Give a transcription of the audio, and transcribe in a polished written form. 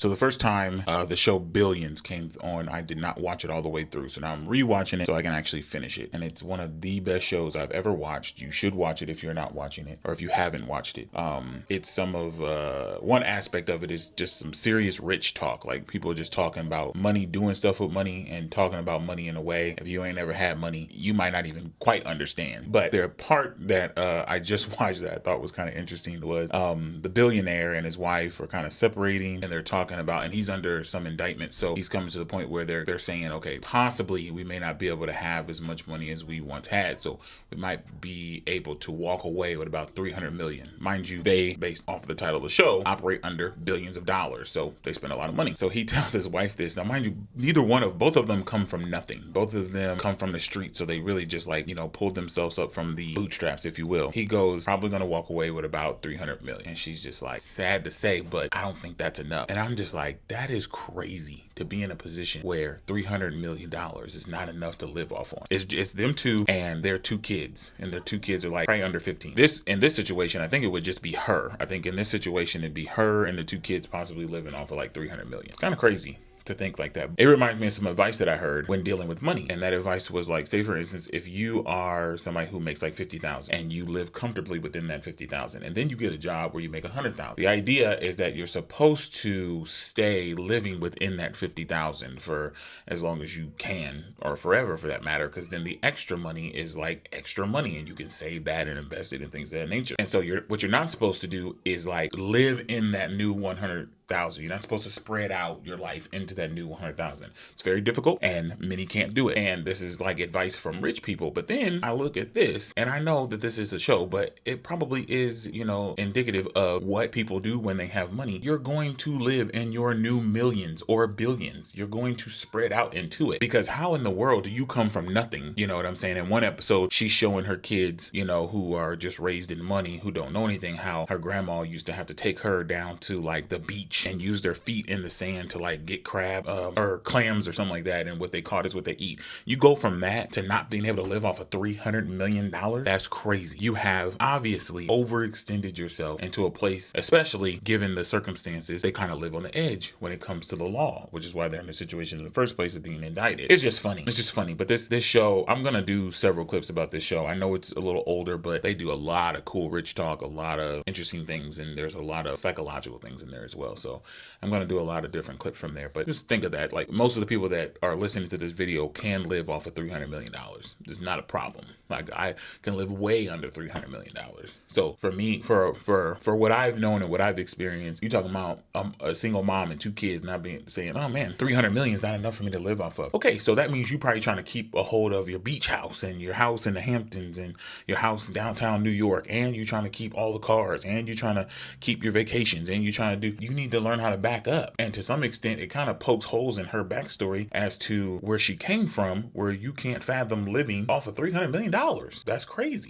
So the first time the show Billions came on, I did not watch it all the way through. So now I'm rewatching it so I can actually finish it. And it's one of the best shows I've ever watched. You should watch it if you're not watching it, or if you haven't watched it. It's some of one aspect of it is just some serious rich talk. Like people just talking about money, doing stuff with money, and talking about money in a way, if you ain't never had money, you might not even quite understand. But the part that I just watched that I thought was kind of interesting was the billionaire and his wife are kind of separating, and they're talking about, and he's under some indictment, so he's coming to the point where they're saying, okay, possibly we may not be able to have as much money as we once had, so we might be able to walk away with about 300 million. Mind you, they, based off of the title of the show, operate under billions of dollars, so they spend a lot of money. So he tells his wife this. Now mind you, both of them come from nothing. Both of them come from the street, so they really just pulled themselves up from the bootstraps, if you will. He goes, probably gonna walk away with about 300 million, and she's just like, sad to say, but I don't think that's enough. And I'm just like, that is crazy to be in a position where $300 million is not enough to live off on. It's them two and their two kids, and their two kids are like probably under 15. In this situation, I think it would just be her. I think in this situation, it'd be her and the two kids possibly living off of like 300 million. It's kind of crazy to think like that. It reminds me of some advice that I heard when dealing with money. And that advice was like, say for instance, if you are somebody who makes like 50,000 and you live comfortably within that 50,000, and then you get a job where you make 100,000. The idea is that you're supposed to stay living within that 50,000 for as long as you can, or forever for that matter, because then the extra money is like extra money and you can save that and invest it in things of that nature. And so what you're not supposed to do is like live in that new 100,000. You're not supposed to spread out your life into that new 100,000. It's very difficult and many can't do it. And this is like advice from rich people. But then I look at this and I know that this is a show, but it probably is, indicative of what people do when they have money. You're going to live in your new millions or billions. You're going to spread out into it, because how in the world do you come from nothing? You know what I'm saying? In one episode, she's showing her kids, who are just raised in money, who don't know anything, how her grandma used to have to take her down to like the beach and use their feet in the sand to like get crab or clams or something like that, and what they caught is what they eat. You go from that to not being able to live off of $300 million. That's crazy. You have obviously overextended yourself into a place, especially given the circumstances. They kind of live on the edge when it comes to the law, which is why they're in the situation in the first place of being indicted. It's just funny. But this show, I'm gonna do several clips about this show. I know it's a little older, but they do a lot of cool rich talk, a lot of interesting things, and there's a lot of psychological things in there as well. So I'm going to do a lot of different clips from there. But just think of that. Like, most of the people that are listening to this video can live off of $300 million. It's not a problem. Like, I can live way under $300 million. So for me, for what I've known and what I've experienced, you talking about a single mom and two kids not saying, oh man, 300 million is not enough for me to live off of. Okay, so that means you're probably trying to keep a hold of your beach house and your house in the Hamptons and your house in downtown New York, and you're trying to keep all the cars, and you're trying to keep your vacations, and you're trying to you need to learn how to back up. And to some extent, it kind of pokes holes in her backstory as to where she came from, where you can't fathom living off of $300 million. That's crazy.